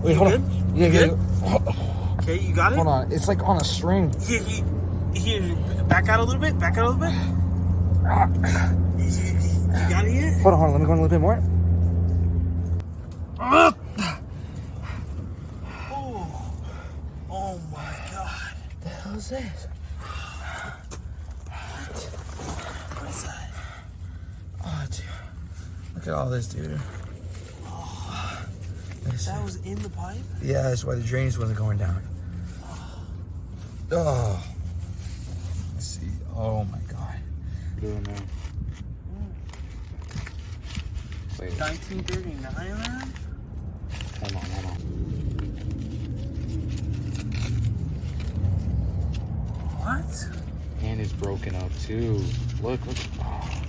Wait, hold on. Yeah, You good? yeah. Okay, you got it? Hold on. It's like on a string. Here, back out a little bit. Back out a little bit. You got it yet? Hold on. Let me go in a little bit more. Oh, oh my God. What the hell is this? What's that? Oh, dude. Look at all this, dude. That was in the pipe? Yeah, that's why the drainage wasn't going down. Oh. Let's see. Oh my God. What are you doing now? Wait, 1939, man? hold on. What? Hand is broken up too. Look. Oh.